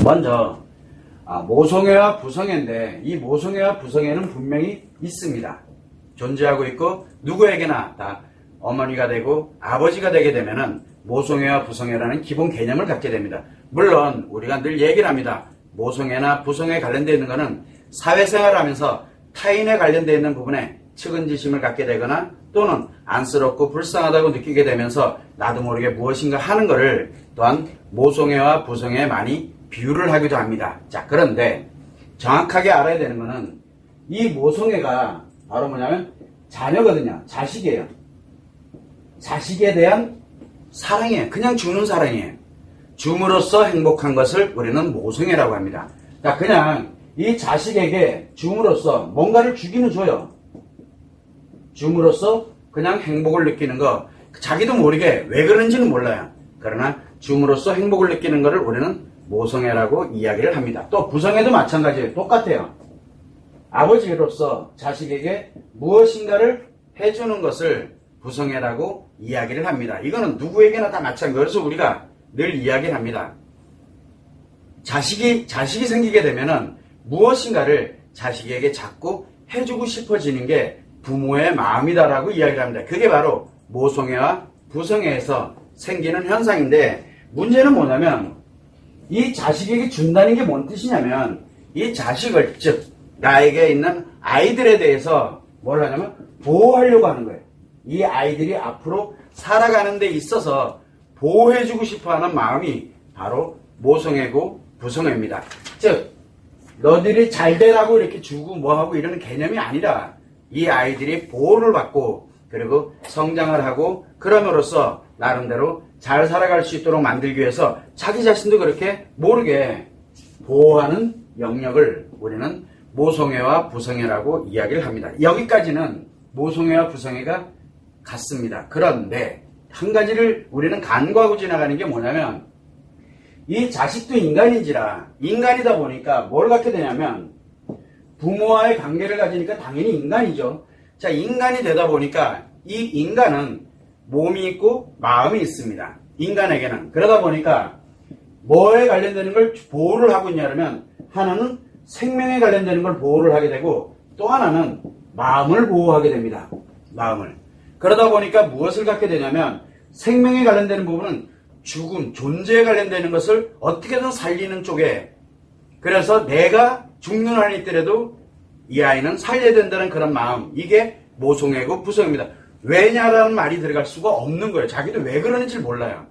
먼저 모성애와 부성애인데 이 모성애와 부성애는 분명히 있습니다. 존재하고 있고 누구에게나 다 어머니가 되고 아버지가 되게 되면은 모성애와 부성애라는 기본 개념을 갖게 됩니다. 물론 우리가 늘 얘기를 합니다. 모성애나 부성애에 관련되어 있는 것은 사회생활을 하면서 타인에 관련되어 있는 부분에 측은지심을 갖게 되거나 또는 안쓰럽고 불쌍하다고 느끼게 되면서 나도 모르게 무엇인가 하는 것을 또한 모성애와 부성애에 많이 비유를 하기도 합니다. 자, 그런데 정확하게 알아야 되는 것은 이 모성애가 바로 뭐냐면 자녀거든요. 자식이에요. 자식에 대한 사랑이에요. 그냥 주는 사랑이에요. 줌으로써 행복한 것을 우리는 모성애라고 합니다. 자, 그냥 이 자식에게 줌으로써 뭔가를 주기는 줘요. 줌으로써 그냥 행복을 느끼는 거, 자기도 모르게 왜 그런지는 몰라요. 그러나 줌으로써 행복을 느끼는 것을 우리는 모성애라고 이야기를 합니다. 또 부성애도 마찬가지예요. 똑같아요. 아버지로서 자식에게 무엇인가를 해주는 것을 부성애라고 이야기를 합니다. 이거는 누구에게나 다 마찬가지예요. 그래서 우리가 늘 이야기를 합니다. 자식이 생기게 되면은 무엇인가를 자식에게 자꾸 해주고 싶어지는 게 부모의 마음이다라고 이야기를 합니다. 그게 바로 모성애와 부성애에서 생기는 현상인데, 문제는 뭐냐면 이 자식에게 준다는 게 뭔 뜻이냐면 이 자식을, 즉 나에게 있는 아이들에 대해서 뭘 하냐면 보호하려고 하는 거예요. 이 아이들이 앞으로 살아가는 데 있어서 보호해주고 싶어하는 마음이 바로 모성애고 부성애입니다. 즉 너들이 잘 되라고 이렇게 주고 뭐하고 이러는 개념이 아니라 이 아이들이 보호를 받고 그리고 성장을 하고 그럼으로써 나름대로 잘 살아갈 수 있도록 만들기 위해서 자기 자신도 그렇게 모르게 보호하는 영역을 우리는 모성애와 부성애라고 이야기를 합니다. 여기까지는 모성애와 부성애가 같습니다. 그런데 한 가지를 우리는 간과하고 지나가는 게 뭐냐면 이 자식도 인간인지라 인간이다 보니까 뭘 갖게 되냐면 부모와의 관계를 가지니까 당연히 인간이죠. 자, 인간이 되다 보니까 이 인간은 몸이 있고 마음이 있습니다. 인간에게는. 그러다 보니까 뭐에 관련되는 걸 보호를 하고 있냐면 하나는 생명에 관련되는 걸 보호를 하게 되고 또 하나는 마음을 보호하게 됩니다. 마음을. 그러다 보니까 무엇을 갖게 되냐면 생명에 관련되는 부분은 죽음, 존재에 관련되는 것을 어떻게든 살리는 쪽에, 그래서 내가 죽는 한이 있더라도 이 아이는 살려야 된다는 그런 마음, 이게 모성애고 부성애입니다. 왜냐라는 말이 들어갈 수가 없는 거예요. 자기도 왜 그러는지 몰라요.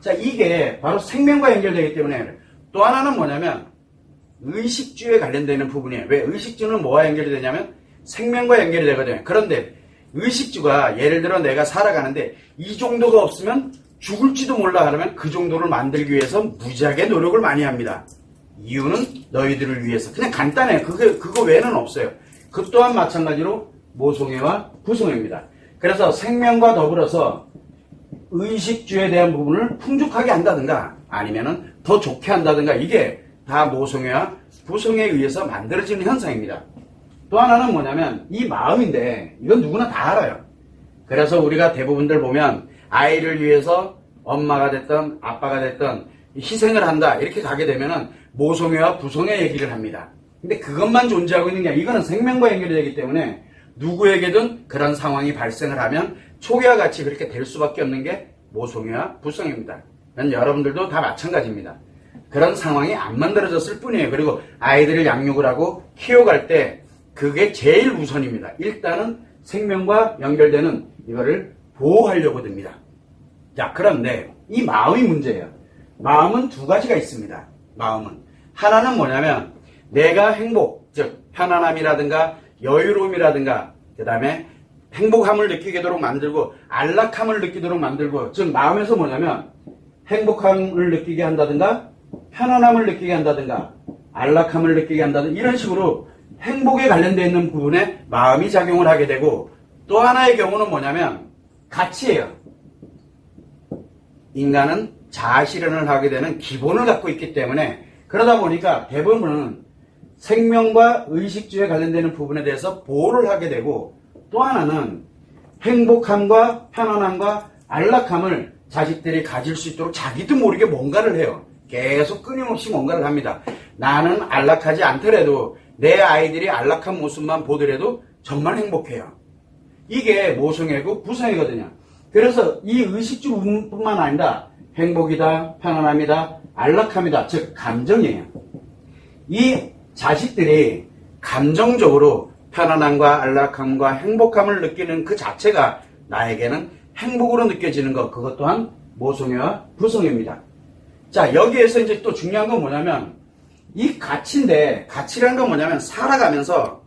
자, 이게 바로 생명과 연결되기 때문에. 또 하나는 뭐냐면 의식주에 관련되는 부분이에요. 왜? 의식주는 뭐와 연결이 되냐면 생명과 연결이 되거든요. 그런데 의식주가 예를 들어 내가 살아가는데 이 정도가 없으면 죽을지도 몰라 하면 그 정도를 만들기 위해서 무지하게 노력을 많이 합니다. 이유는 너희들을 위해서. 그냥 간단해요. 그거 외에는 없어요. 그 또한 마찬가지로 모성애와 부성애입니다. 그래서 생명과 더불어서 의식주에 대한 부분을 풍족하게 한다든가 아니면은 더 좋게 한다든가 이게 다 모성애와 부성애에 의해서 만들어지는 현상입니다. 또 하나는 뭐냐면 이 마음인데 이건 누구나 다 알아요. 그래서 우리가 대부분들 보면 아이를 위해서 엄마가 됐든 아빠가 됐든 희생을 한다 이렇게 가게 되면은 모성애와 부성애 얘기를 합니다. 근데 그것만 존재하고 있는 게 아니라 이거는 생명과 연결이 되기 때문에 누구에게든 그런 상황이 발생을 하면 초기와 같이 그렇게 될 수밖에 없는 게 모성애와 부성애입니다. 여러분들도 다 마찬가지입니다. 그런 상황이 안 만들어졌을 뿐이에요. 그리고 아이들을 양육을 하고 키워갈 때 그게 제일 우선입니다. 일단은 생명과 연결되는 이거를 보호하려고 듭니다. 자, 그런데 이 마음이 문제예요. 마음은 두 가지가 있습니다. 마음은 하나는 뭐냐면 내가 행복, 즉 편안함이라든가 여유로움이라든가 그 다음에 행복함을 느끼도록 만들고 안락함을 느끼도록 만들고, 즉 마음에서 뭐냐면 행복함을 느끼게 한다든가 편안함을 느끼게 한다든가 안락함을 느끼게 한다든가 이런 식으로 행복에 관련되어 있는 부분에 마음이 작용을 하게 되고, 또 하나의 경우는 뭐냐면 가치예요. 인간은 자아실현을 하게 되는 기본을 갖고 있기 때문에 그러다 보니까 대부분은 생명과 의식주에 관련되는 부분에 대해서 보호를 하게 되고, 또 하나는 행복함과 편안함과 안락함을 자식들이 가질 수 있도록 자기도 모르게 뭔가를 해요. 계속 끊임없이 뭔가를 합니다. 나는 안락하지 않더라도 내 아이들이 안락한 모습만 보더라도 정말 행복해요. 이게 모성애고 부성애거든요. 그래서 이 의식주뿐만 아니라 행복이다, 편안함이다, 안락함이다, 즉 감정이에요. 이 자식들이 감정적으로 편안함과 안락함과 행복함을 느끼는 그 자체가 나에게는 행복으로 느껴지는 것, 그것 또한 모성애와 부성애입니다. 자, 여기에서 이제 또 중요한 건 뭐냐면 이 가치인데, 가치라는 건 뭐냐면 살아가면서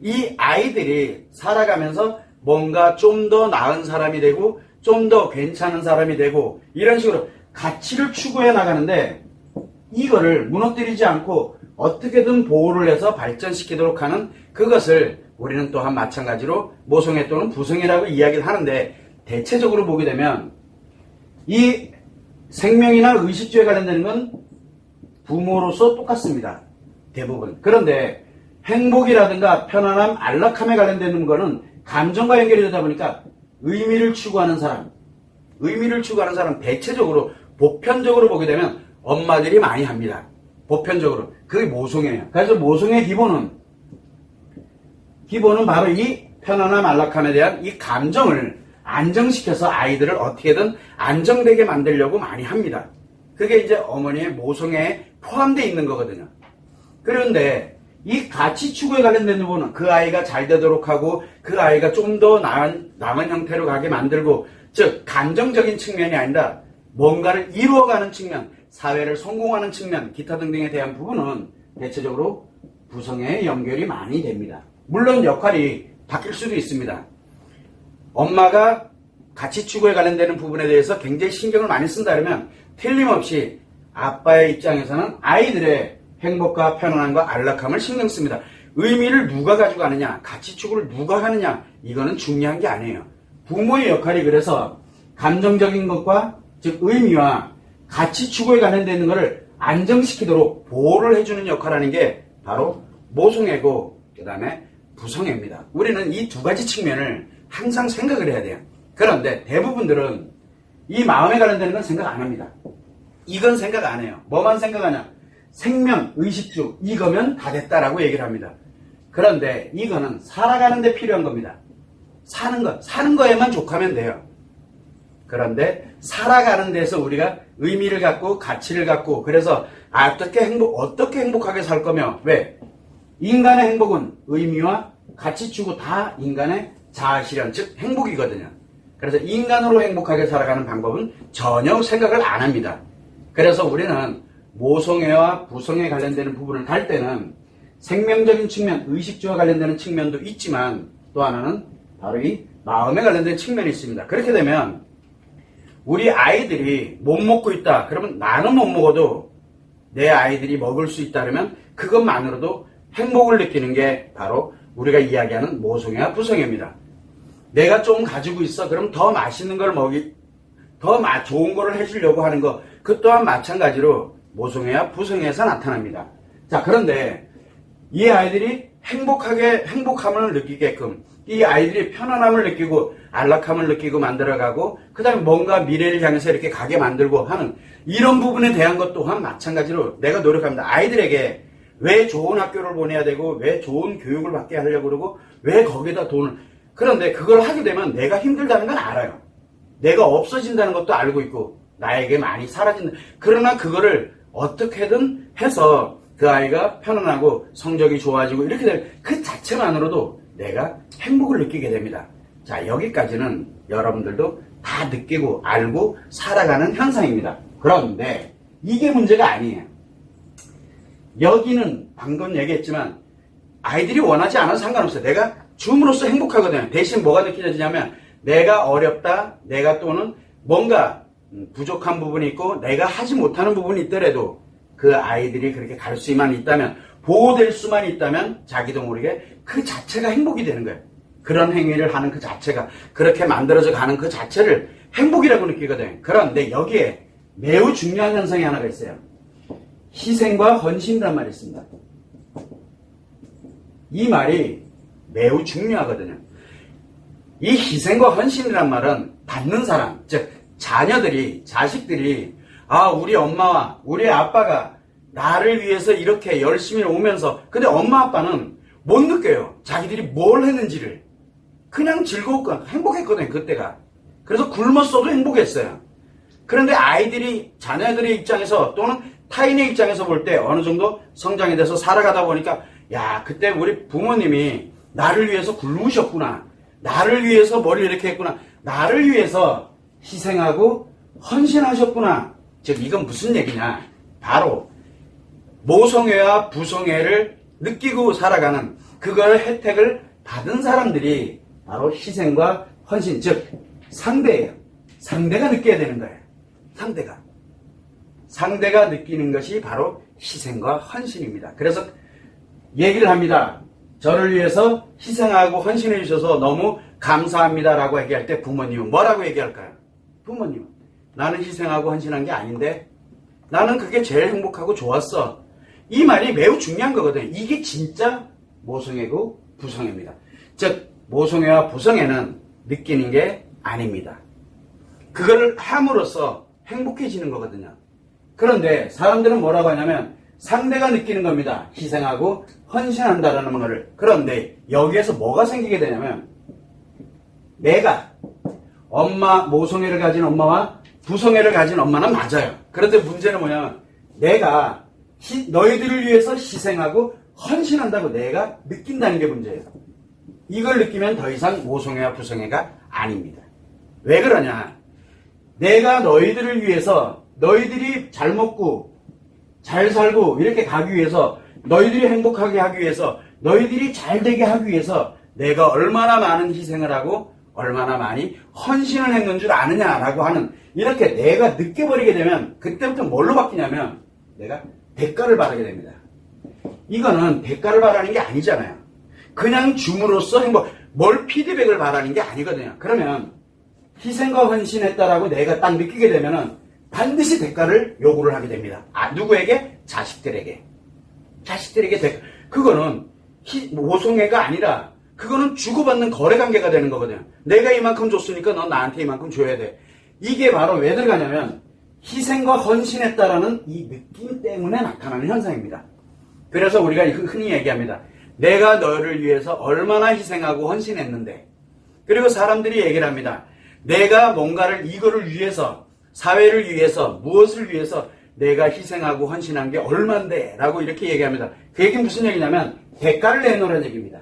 이 아이들이 살아가면서 뭔가 좀 더 나은 사람이 되고 좀 더 괜찮은 사람이 되고 이런 식으로 가치를 추구해 나가는데, 이거를 무너뜨리지 않고 어떻게든 보호를 해서 발전시키도록 하는 그것을 우리는 또한 마찬가지로 모성애 또는 부성애라고 이야기를 하는데, 대체적으로 보게 되면 이 생명이나 의식주에 관련되는 건 부모로서 똑같습니다. 대부분. 그런데 행복이라든가 편안함, 안락함에 관련되는 거는 감정과 연결이 되다 보니까 의미를 추구하는 사람 대체적으로 보편적으로 보게 되면 엄마들이 많이 합니다. 보편적으로. 그게 모성애예요. 그래서 모성애의 기본은 바로 이 편안함, 안락함에 대한 이 감정을 안정시켜서 아이들을 어떻게든 안정되게 만들려고 많이 합니다. 그게 이제 어머니의 모성애에 포함되어 있는 거거든요. 그런데 이 가치 추구에 관련된 부분은 그 아이가 잘 되도록 하고 그 아이가 좀 더 나은 형태로 가게 만들고, 즉 감정적인 측면이 아니라 뭔가를 이루어가는 측면, 사회를 성공하는 측면, 기타 등등에 대한 부분은 대체적으로 부성애의 연결이 많이 됩니다. 물론 역할이 바뀔 수도 있습니다. 엄마가 가치 추구에 관련되는 부분에 대해서 굉장히 신경을 많이 쓴다 그러면 틀림없이 아빠의 입장에서는 아이들의 행복과 편안함과 안락함을 신경 씁니다. 의미를 누가 가지고 가느냐, 가치 추구를 누가 하느냐, 이거는 중요한 게 아니에요. 부모의 역할이 그래서 감정적인 것과, 즉 의미와 가치 추구에 관련되는 것을 안정시키도록 보호를 해주는 역할을 하는 게 바로 모성애고, 그 다음에 부성애입니다. 우리는 이 두 가지 측면을 항상 생각을 해야 돼요. 그런데 대부분들은 이 마음에 관련되는 건 생각 안 합니다. 이건 생각 안 해요. 뭐만 생각하냐? 생명, 의식주, 이거면 다 됐다라고 얘기를 합니다. 그런데 이거는 살아가는 데 필요한 겁니다. 사는 거에만 족하면 돼요. 그런데 살아가는 데서 우리가 의미를 갖고 가치를 갖고, 그래서 어떻게 행복하게 살 거며, 왜? 인간의 행복은 의미와 가치 추구 다 인간의 자아실현, 즉 행복이거든요. 그래서 인간으로 행복하게 살아가는 방법은 전혀 생각을 안 합니다. 그래서 우리는 모성애와 부성애에 관련되는 부분을 갈 때는 생명적인 측면, 의식주와 관련되는 측면도 있지만 또 하나는 바로 이 마음에 관련된 측면이 있습니다. 그렇게 되면 우리 아이들이 못 먹고 있다. 그러면 나는 못 먹어도 내 아이들이 먹을 수 있다. 그러면 그것만으로도 행복을 느끼는 게 바로 우리가 이야기하는 모성애와 부성애입니다. 내가 좀 가지고 있어. 그럼 더 맛있는 걸 더 좋은 거를 해주려고 하는 거, 그 또한 마찬가지로 모성애와 부성애에서 나타납니다. 자, 그런데 이 아이들이 행복함을 느끼게끔, 이 아이들이 편안함을 느끼고 안락함을 느끼고 만들어가고, 그 다음에 뭔가 미래를 향해서 이렇게 가게 만들고 하는 이런 부분에 대한 것 또한 마찬가지로 내가 노력합니다. 아이들에게 왜 좋은 학교를 보내야 되고, 왜 좋은 교육을 받게 하려고 그러고, 왜 거기다 돈을, 그런데 그걸 하게 되면 내가 힘들다는 건 알아요. 내가 없어진다는 것도 알고 있고, 나에게 많이 사라진다. 그러나 그거를 어떻게든 해서 그 아이가 편안하고 성적이 좋아지고 이렇게 되면 그 자체만으로도 내가 행복을 느끼게 됩니다. 자, 여기까지는 여러분들도 다 느끼고 알고 살아가는 현상입니다. 그런데 이게 문제가 아니에요. 여기는 방금 얘기했지만 아이들이 원하지 않아도 상관없어요. 내가 줌으로써 행복하거든요. 대신 뭐가 느껴지냐면 내가 어렵다, 내가 또는 뭔가 부족한 부분이 있고 내가 하지 못하는 부분이 있더라도 그 아이들이 그렇게 갈 수만 있다면, 보호될 수만 있다면 자기도 모르게 그 자체가 행복이 되는 거예요. 그런 행위를 하는 그 자체가, 그렇게 만들어져 가는 그 자체를 행복이라고 느끼거든요. 그런데 여기에 매우 중요한 현상이 하나가 있어요. 희생과 헌신이란 말이 있습니다. 이 말이 매우 중요하거든요. 이 희생과 헌신이란 말은 받는 사람, 즉 자식들이 아, 우리 엄마와 우리 아빠가 나를 위해서 이렇게 열심히 오면서, 근데 엄마 아빠는 못 느껴요. 자기들이 뭘 했는지를. 그냥 즐거웠고 행복했거든요, 그때가. 그래서 굶었어도 행복했어요. 그런데 아이들이, 자녀들의 입장에서 또는 타인의 입장에서 볼 때 어느 정도 성장이 돼서 살아가다 보니까, 야, 그때 우리 부모님이 나를 위해서 굶으셨구나. 나를 위해서 뭘 이렇게 했구나. 나를 위해서 희생하고 헌신하셨구나. 즉, 이건 무슨 얘기냐. 바로 모성애와 부성애를 느끼고 살아가는 그걸 혜택을 받은 사람들이 바로 희생과 헌신, 즉 상대예요. 상대가 느껴야 되는 거예요. 상대가 느끼는 것이 바로 희생과 헌신입니다. 그래서 얘기를 합니다. 저를 위해서 희생하고 헌신해 주셔서 너무 감사합니다라고 얘기할 때 부모님은 뭐라고 얘기할까요? 부모님은 나는 희생하고 헌신한 게 아닌데 나는 그게 제일 행복하고 좋았어. 이 말이 매우 중요한 거거든요. 이게 진짜 모성애고 부성애입니다. 즉 모성애와 부성애는 느끼는 게 아닙니다. 그걸 함으로써 행복해지는 거거든요. 그런데 사람들은 뭐라고 하냐면 상대가 느끼는 겁니다. 희생하고 헌신한다라는 거를. 그런데 여기에서 뭐가 생기게 되냐면 내가 모성애를 가진 엄마와 부성애를 가진 엄마는 맞아요. 그런데 문제는 뭐냐면 내가 너희들을 위해서 희생하고 헌신한다고 내가 느낀다는 게 문제예요. 이걸 느끼면 더 이상 모성애와 부성애가 아닙니다. 왜 그러냐? 내가 너희들을 위해서 너희들이 잘 먹고 잘 살고 이렇게 가기 위해서 너희들이 행복하게 하기 위해서 너희들이 잘 되게 하기 위해서 내가 얼마나 많은 희생을 하고 얼마나 많이 헌신을 했는 줄 아느냐라고 하는 이렇게 내가 느껴버리게 되면 그때부터 뭘로 바뀌냐면 내가 대가를 바라게 됩니다. 이거는 대가를 바라는 게 아니잖아요. 그냥 줌으로써 뭘 피드백을 바라는 게 아니거든요. 그러면 희생과 헌신했다라고 내가 딱 느끼게 되면은 반드시 대가를 요구를 하게 됩니다. 누구에게? 자식들에게 대가. 그거는 모성애가 아니라 그거는 주고받는 거래관계가 되는 거거든요. 내가 이만큼 줬으니까 넌 나한테 이만큼 줘야 돼. 이게 바로 왜 들어가냐면 희생과 헌신했다라는 이 느낌 때문에 나타나는 현상입니다. 그래서 우리가 흔히 얘기합니다. 내가 너를 위해서 얼마나 희생하고 헌신했는데. 그리고 사람들이 얘기를 합니다. 내가 뭔가를 이거를 위해서 사회를 위해서 무엇을 위해서 내가 희생하고 헌신한 게 얼만데 라고 이렇게 얘기합니다. 그 얘기는 무슨 얘기냐면 대가를 내놓으라는 얘기입니다.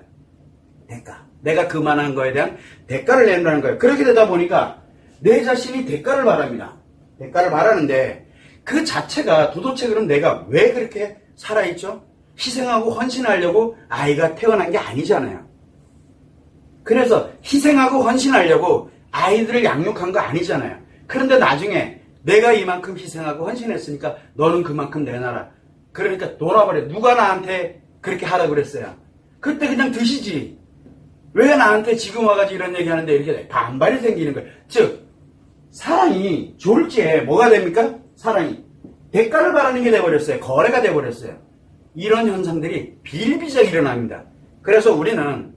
대가. 내가 그만한 거에 대한 대가를 내놓으라는 거예요. 그렇게 되다 보니까 내 자신이 대가를 바랍니다. 대가를 바라는데 그 자체가 도대체 그럼 내가 왜 그렇게 살아있죠? 희생하고 헌신하려고 아이가 태어난 게 아니잖아요. 그래서 희생하고 헌신하려고 아이들을 양육한 거 아니잖아요. 그런데 나중에 내가 이만큼 희생하고 헌신했으니까 너는 그만큼 내놔라. 그러니까 놀아버려. 누가 나한테 그렇게 하라 그랬어요? 그때 그냥 드시지. 왜 나한테 지금 와가지고 이런 얘기하는데 이렇게 반발이 생기는 거예요. 즉 사랑이 졸지에 뭐가 됩니까? 사랑이 대가를 바라는 게 돼버렸어요. 거래가 돼버렸어요. 이런 현상들이 비일비재하게 일어납니다. 그래서 우리는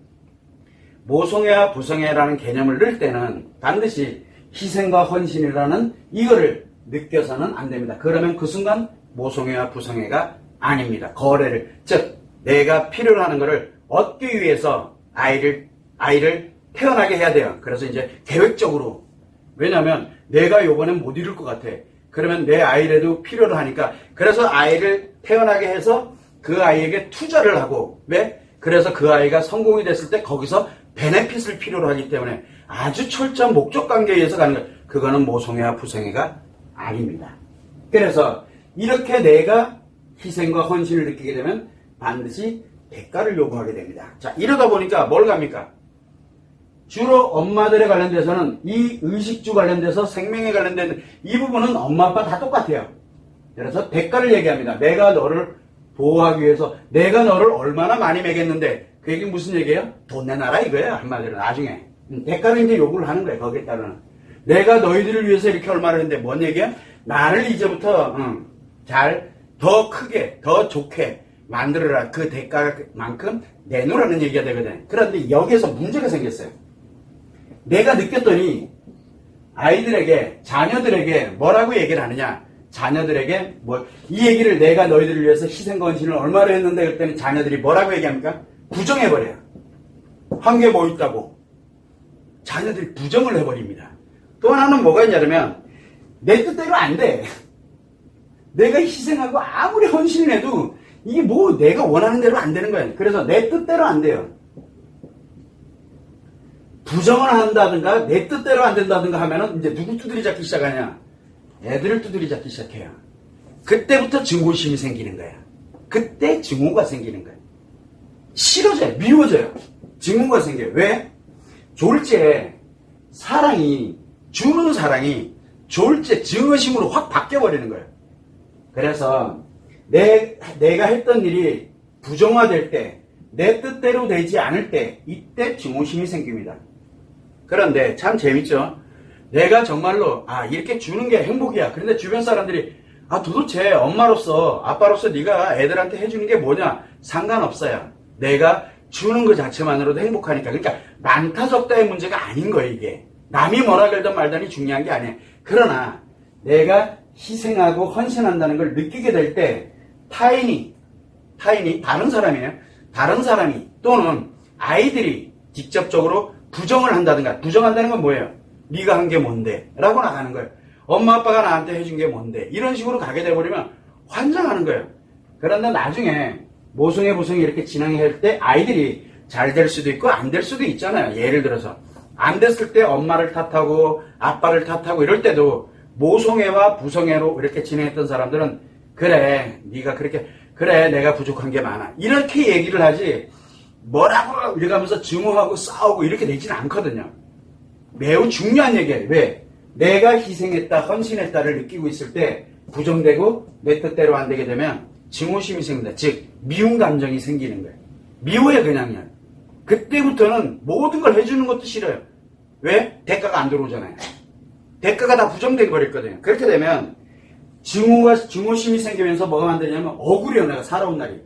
모성애와 부성애라는 개념을 넣을 때는 반드시 희생과 헌신이라는 이거를 느껴서는 안 됩니다. 그러면 그 순간 모성애와 부성애가 아닙니다. 거래를, 즉 내가 필요로 하는 것을 얻기 위해서 아이를 태어나게 해야 돼요. 그래서 이제 계획적으로, 왜냐하면 내가 요번엔 못 이룰 것 같아. 그러면 내 아이라도 필요로 하니까, 그래서 아이를 태어나게 해서 그 아이에게 투자를 하고, 왜? 그래서 그 아이가 성공이 됐을 때 거기서 베네핏을 필요로 하기 때문에 아주 철저한 목적 관계에 의해서 가는 거예요. 그거는 모성애와 부성애가 아닙니다. 그래서 이렇게 내가 희생과 헌신을 느끼게 되면 반드시 대가를 요구하게 됩니다. 자, 이러다 보니까 뭘 갑니까? 주로 엄마들에 관련돼서는 이 의식주 관련돼서 생명에 관련된 이 부분은 엄마 아빠 다 똑같아요. 그래서 대가를 얘기합니다. 내가 너를 보호하기 위해서 내가 너를 얼마나 많이 먹였는데, 그 얘기는 무슨 얘기예요? 돈 내놔라 이거예요. 한마디로 나중에 대가를 이제 요구를 하는 거예요. 거기에 따르는 내가 너희들을 위해서 이렇게 얼마나 했는데 뭔 얘기야? 나를 이제부터 더 크게 더 좋게 만들어라. 그 대가만큼 내놓으라는 얘기가 되거든요. 그런데 여기에서 문제가 생겼어요. 내가 느꼈더니 아이들에게, 자녀들에게 뭐라고 얘기를 하느냐? 자녀들에게 이 얘기를 내가 너희들을 위해서 희생과 헌신을 얼마나 했는데 그랬더니 자녀들이 뭐라고 얘기합니까? 부정해버려요. 한 게 뭐 있다고. 자녀들이 부정을 해버립니다. 또 하나는 뭐가 있냐면 내 뜻대로 안 돼. 내가 희생하고 아무리 헌신을 해도 이게 뭐 내가 원하는 대로 안 되는 거예요. 그래서 내 뜻대로 안 돼요. 부정을 한다든가 내 뜻대로 안 된다든가 하면은 이제 누구 두드리 잡기 시작하냐? 애들을 두드리 잡기 시작해요. 그때부터 증오심이 생기는 거야. 그때 증오가 생기는 거야. 싫어져요. 미워져요. 증오가 생겨요. 왜? 졸지에 주는 사랑이 졸지에 증오심으로 확 바뀌어버리는 거예요. 그래서 내가 했던 일이 부정화될 때, 내 뜻대로 되지 않을 때, 이때 증오심이 생깁니다. 그런데 참 재밌죠? 내가 정말로 이렇게 주는 게 행복이야. 그런데 주변 사람들이 도대체 엄마로서 아빠로서 네가 애들한테 해주는 게 뭐냐? 상관없어요. 내가 주는 것 자체만으로도 행복하니까. 그러니까 많다 적다의 문제가 아닌 거예요. 이게 남이 뭐라 그러든 말든이 중요한 게 아니에요. 그러나 내가 희생하고 헌신한다는 걸 느끼게 될 때 타인이 다른 사람이에요. 다른 사람이 또는 아이들이 직접적으로 부정을 한다든가. 부정한다는 건 뭐예요? 네가 한 게 뭔데? 라고 나가는 거예요. 엄마 아빠가 나한테 해준 게 뭔데? 이런 식으로 가게 돼버리면 환장하는 거예요. 그런데 나중에 모성애 부성이 이렇게 진행할 때 아이들이 잘 될 수도 있고 안 될 수도 있잖아요. 예를 들어서 안 됐을 때 엄마를 탓하고 아빠를 탓하고 이럴 때도 모성애와 부성애로 이렇게 진행했던 사람들은 그래 네가 그렇게 그래 내가 부족한 게 많아 이렇게 얘기를 하지 뭐라고 이래가면서 증오하고 싸우고 이렇게 되지는 않거든요. 매우 중요한 얘기예요. 왜? 내가 희생했다 헌신했다를 느끼고 있을 때 부정되고 내 뜻대로 안 되게 되면 증오심이 생긴다. 즉 미움 감정이 생기는 거예요. 미워요 그냥요. 그때부터는 모든 걸 해주는 것도 싫어요. 왜? 대가가 안 들어오잖아요. 대가가 다 부정돼 버렸거든요. 그렇게 되면 증오심이 생기면서 뭐가 만드냐면 억울해요. 내가 살아온 날이.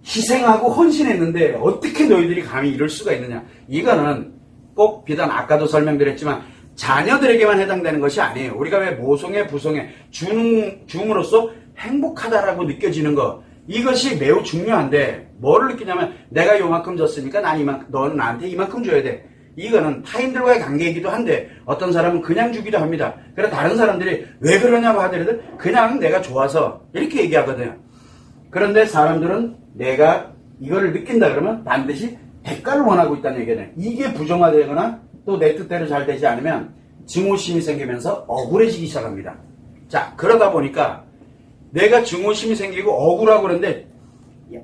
희생하고 헌신했는데 어떻게 너희들이 감히 이럴 수가 있느냐. 이거는 꼭 비단 아까도 설명드렸지만 자녀들에게만 해당되는 것이 아니에요. 우리가 왜 모성애 부성애 줌으로써 행복하다라고 느껴지는 거 이것이 매우 중요한데 뭐를 느끼냐면 내가 요만큼 줬으니까 너는 나한테 이만큼 줘야 돼. 이거는 타인들과의 관계이기도 한데 어떤 사람은 그냥 주기도 합니다. 그래서 다른 사람들이 왜 그러냐고 하더라도 그냥 내가 좋아서 이렇게 얘기하거든요. 그런데 사람들은 내가 이거를 느낀다 그러면 반드시 대가를 원하고 있다는 얘기잖아요. 이게 부정화되거나 또 내 뜻대로 잘 되지 않으면 증오심이 생기면서 억울해지기 시작합니다. 자, 그러다 보니까 내가 증오심이 생기고 억울하고 그런데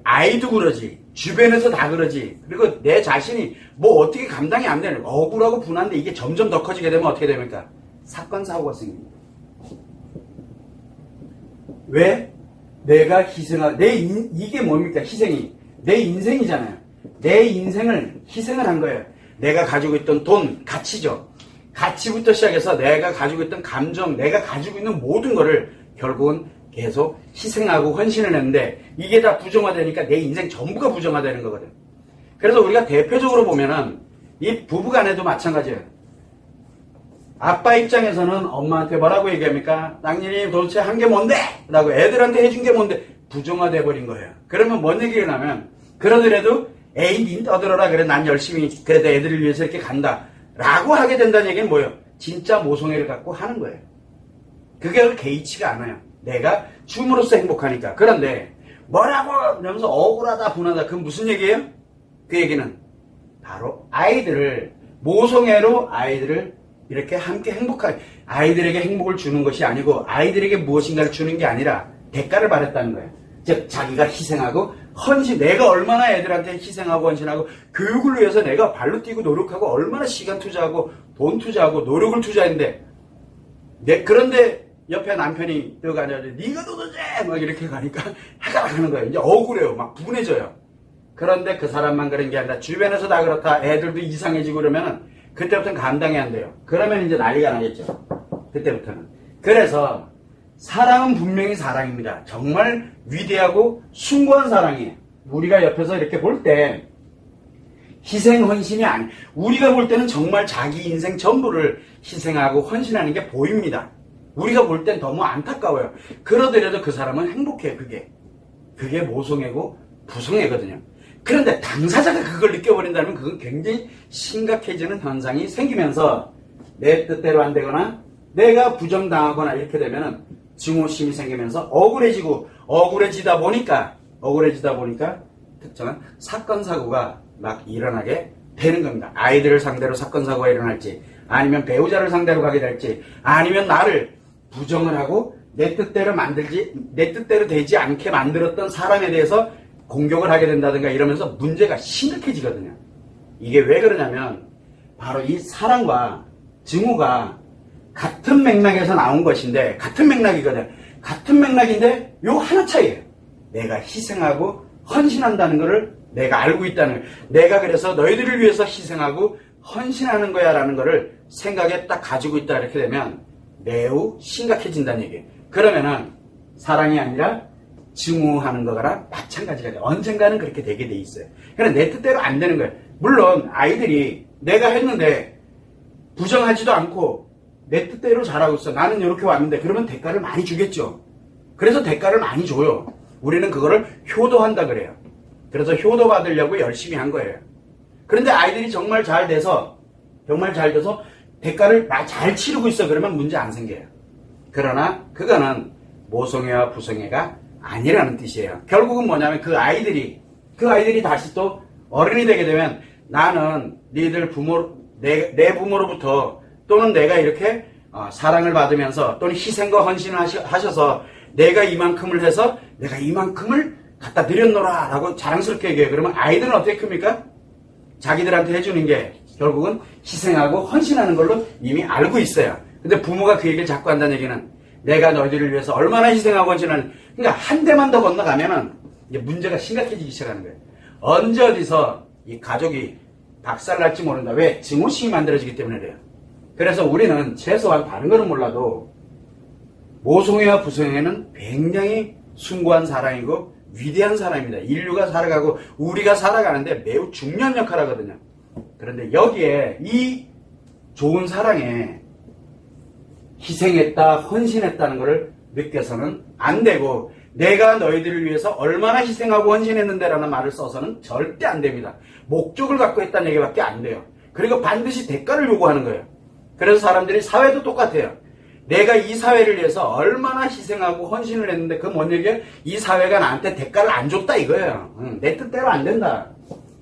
아이도 그러지 주변에서 다 그러지 그리고 내 자신이 뭐 어떻게 감당이 안 되는 억울하고 분한데 이게 점점 더 커지게 되면 어떻게 됩니까? 사건 사고가 생깁니다. 왜? 내가 이게 뭡니까? 희생이 내 인생이잖아요. 내 인생을 희생을 한 거예요. 내가 가지고 있던 돈, 가치죠. 가치부터 시작해서 내가 가지고 있던 감정, 내가 가지고 있는 모든 거를 결국은 계속 희생하고 헌신을 했는데 이게 다 부정화되니까 내 인생 전부가 부정화되는 거거든. 그래서 우리가 대표적으로 보면은 이 부부간에도 마찬가지예요. 아빠 입장에서는 엄마한테 뭐라고 얘기합니까? 당신이 도대체 한 게 뭔데? 라고 애들한테 해준 게 뭔데? 부정화돼 버린 거예요. 그러면 뭔 얘기가 나면 그러더라도 에이 닌 떠들어라 그래 난 열심히 그래도 애들을 위해서 이렇게 간다 라고 하게 된다는 얘기는 뭐예요? 진짜 모성애를 갖고 하는 거예요. 그게 개의치가 않아요. 내가 줌으로써 행복하니까. 그런데 뭐라고 이러면서 억울하다 분하다 그건 무슨 얘기예요? 그 얘기는 바로 모성애로 아이들을 이렇게 함께 행복하게 아이들에게 행복을 주는 것이 아니고 아이들에게 무엇인가를 주는 게 아니라 대가를 바랬다는 거예요. 즉 자기가 희생하고 내가 얼마나 애들한테 희생하고 헌신하고 교육을 위해서 내가 발로 뛰고 노력하고 얼마나 시간 투자하고 돈 투자하고 노력을 투자했는데 그런데 옆에 남편이 뛰어가냐 네가 도대체 막 이렇게 가니까 해가 나가는 거예요. 이제 억울해요. 막 분해져요. 그런데 그 사람만 그런 게 아니라 주변에서 다 그렇다 애들도 이상해지고 그러면은 그때부터는 감당이 안 돼요. 그러면 이제 난리가 나겠죠. 그때부터는. 그래서 사랑은 분명히 사랑입니다. 정말 위대하고 숭고한 사랑이에요. 우리가 옆에서 이렇게 볼 때 희생 헌신이 우리가 볼 때는 정말 자기 인생 전부를 희생하고 헌신하는 게 보입니다. 우리가 볼 땐 너무 안타까워요. 그러더라도 그 사람은 행복해요. 그게 모성애고 부성애거든요. 그런데 당사자가 그걸 느껴버린다면 그건 굉장히 심각해지는 현상이 생기면서 내 뜻대로 안 되거나 내가 부정당하거나 이렇게 되면은 증오심이 생기면서 억울해지다 보니까 특정한 사건 사고가 막 일어나게 되는 겁니다. 아이들을 상대로 사건 사고가 일어날지, 아니면 배우자를 상대로 가게 될지, 아니면 나를 부정을 하고 내 뜻대로 되지 않게 만들었던 사람에 대해서 공격을 하게 된다든가 이러면서 문제가 심각해지거든요. 이게 왜 그러냐면 바로 이 사랑과 증오가 같은 맥락에서 나온 것인데, 같은 맥락이거든. 같은 맥락인데 요 하나 차이예요. 내가 희생하고 헌신한다는 것을 내가 알고 있다는 거예요. 내가 그래서 너희들을 위해서 희생하고 헌신하는 거야 라는 것을 생각에 딱 가지고 있다 이렇게 되면 매우 심각해진다는 얘기예요. 그러면은 사랑이 아니라 증오하는 거랑 마찬가지가 돼요. 언젠가는 그렇게 되게 돼 있어요. 그러니까 내 뜻대로 안 되는 거예요. 물론 아이들이 내가 했는데 부정하지도 않고 내 뜻대로 잘하고 있어. 나는 이렇게 왔는데 그러면 대가를 많이 주겠죠. 그래서 대가를 많이 줘요. 우리는 그거를 효도한다 그래요. 그래서 효도받으려고 열심히 한 거예요. 그런데 아이들이 정말 잘 돼서 대가를 잘 치르고 있어. 그러면 문제 안 생겨요. 그러나 그거는 모성애와 부성애가 아니라는 뜻이에요. 결국은 뭐냐면 그 아이들이 다시 또 어른이 되게 되면 나는 니들 내 부모로부터 또는 내가 이렇게 사랑을 받으면서 또는 희생과 헌신을 하셔서 내가 이만큼을 해서 내가 이만큼을 갖다 드렸노라 라고 자랑스럽게 얘기해요. 그러면 아이들은 어떻게 큽니까? 자기들한테 해주는 게 결국은 희생하고 헌신하는 걸로 이미 알고 있어요. 근데 부모가 그 얘기를 자꾸 한다는 얘기는 내가 너희들을 위해서 얼마나 희생하고 헌신하는, 그러니까 한 대만 더 건너가면은 이제 문제가 심각해지기 시작하는 거예요. 언제 어디서 이 가족이 박살날지 모른다. 왜? 증오심이 만들어지기 때문에 그래요. 그래서 우리는 최소한 다른 거는 몰라도 모성애와 부성애는 굉장히 숭고한 사랑이고 위대한 사랑입니다. 인류가 살아가고 우리가 살아가는데 매우 중요한 역할을 하거든요. 그런데 여기에 이 좋은 사랑에 희생했다, 헌신했다는 것을 느껴서는 안 되고, 내가 너희들을 위해서 얼마나 희생하고 헌신했는데라는 말을 써서는 절대 안 됩니다. 목적을 갖고 했다는 얘기밖에 안 돼요. 그리고 반드시 대가를 요구하는 거예요. 그래서 사람들이 사회도 똑같아요. 내가 이 사회를 위해서 얼마나 희생하고 헌신을 했는데 그 뭔 얘기예요? 이 사회가 나한테 대가를 안 줬다 이거예요. 내 뜻대로 안 된다.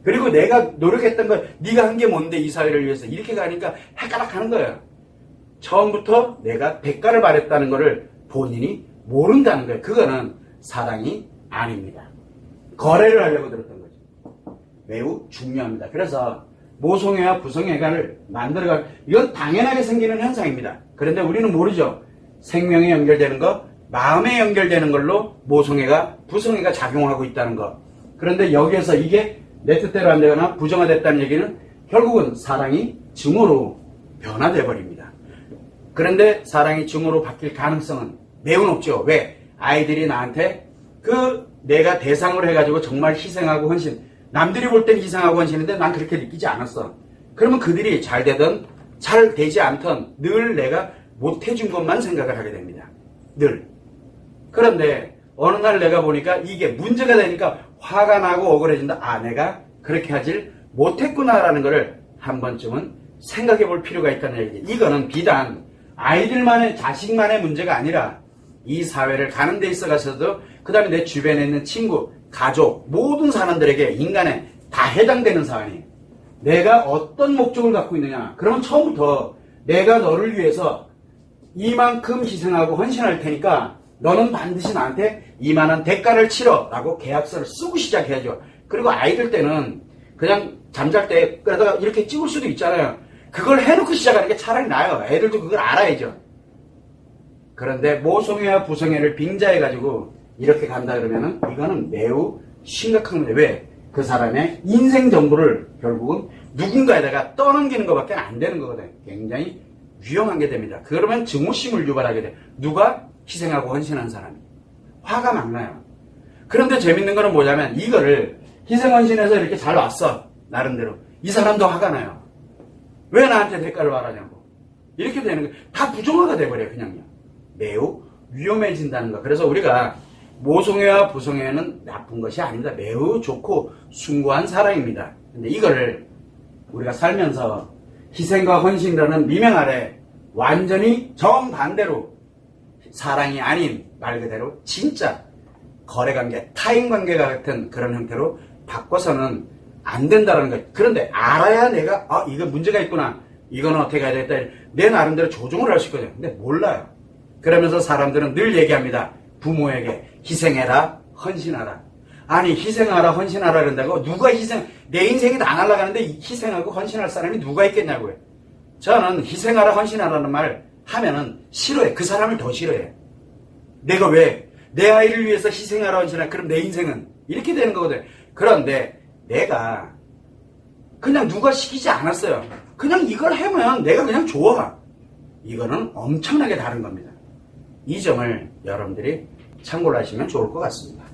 그리고 내가 노력했던 거 네가 한 게 뭔데 이 사회를 위해서 이렇게 가니까 헷갈락 하는 거예요. 처음부터 내가 대가를 바랬다는 것을 본인이 모른다는 거예요. 그거는 사랑이 아닙니다. 거래를 하려고 들었던 거죠. 매우 중요합니다. 그래서 모성애와 부성애가를 만들어갈, 이건 당연하게 생기는 현상입니다. 그런데 우리는 모르죠. 생명에 연결되는 거, 마음에 연결되는 걸로 모성애가, 부성애가 작용하고 있다는 거. 그런데 여기에서 이게 내 뜻대로 안 되거나 부정화됐다는 얘기는 결국은 사랑이 증오로 변화돼 버립니다. 그런데 사랑이 증오로 바뀔 가능성은 매우 높죠. 왜? 아이들이 나한테 내가 대상으로 해가지고 정말 희생하고 헌신, 남들이 볼 땐 희생하고 헌신인데 난 그렇게 느끼지 않았어. 그러면 그들이 잘 되든 잘 되지 않든 늘 내가 못해준 것만 생각을 하게 됩니다. 늘. 그런데 어느 날 내가 보니까 이게 문제가 되니까 화가 나고 억울해진다. 아, 내가 그렇게 하질 못했구나라는 것을 한 번쯤은 생각해 볼 필요가 있다는 얘기죠. 이거는 비단 아이들만의, 자식만의 문제가 아니라 이 사회를 가는 데 있어가서도, 그 다음에 내 주변에 있는 친구, 가족, 모든 사람들에게, 인간에 다 해당되는 사안이에요. 내가 어떤 목적을 갖고 있느냐. 그러면 처음부터 내가 너를 위해서 이만큼 희생하고 헌신할 테니까 너는 반드시 나한테 이만한 대가를 치러 라고 계약서를 쓰고 시작해야죠. 그리고 아이들 때는 그냥 잠잘 때 그러다가 이렇게 찍을 수도 있잖아요. 그걸 해놓고 시작하는 게 차라리 나아요. 애들도 그걸 알아야죠. 그런데 모성애와 부성애를 빙자해가지고 이렇게 간다 그러면은 이거는 매우 심각한 문제. 왜? 그 사람의 인생 전부를 결국은 누군가에다가 떠넘기는 것밖에 안 되는 거거든요. 굉장히 위험한 게 됩니다. 그러면 증오심을 유발하게 돼. 누가? 희생하고 헌신한 사람이. 화가 막 나요. 그런데 재밌는 거는 뭐냐면 이거를 희생 헌신해서 이렇게 잘 왔어. 나름대로. 이 사람도 화가 나요. 왜 나한테 대가를 바라냐고. 이렇게 되는 거예요. 다 부정화가 돼버려요. 그냥요. 매우 위험해진다는 것. 그래서 우리가 모성애와 부성애는 나쁜 것이 아닙니다. 매우 좋고 숭고한 사랑입니다. 근데 이거를 우리가 살면서 희생과 헌신이라는 미명 아래 완전히 정반대로 사랑이 아닌 말 그대로 진짜 거래관계, 타인관계가 같은 그런 형태로 바꿔서는 안 된다는 것. 그런데 알아야 내가 이거 문제가 있구나. 이거는 어떻게 해야 되겠다. 내 나름대로 조정을 할 수 있거든요. 근데 몰라요. 그러면서 사람들은 늘 얘기합니다. 부모에게 희생해라, 헌신하라. 아니 희생하라, 헌신하라 그런다고 누가 내 인생이 다 날아가는데 희생하고 헌신할 사람이 누가 있겠냐고요. 저는 희생하라, 헌신하라는 말 하면은 싫어해. 그 사람을 더 싫어해. 내가 왜 내 아이를 위해서 희생하라, 헌신하라. 그럼 내 인생은 이렇게 되는 거거든. 그런데 내가 그냥 누가 시키지 않았어요. 그냥 이걸 하면 내가 그냥 좋아. 이거는 엄청나게 다른 겁니다. 이 점을 여러분들이 참고를 하시면 좋을 것 같습니다.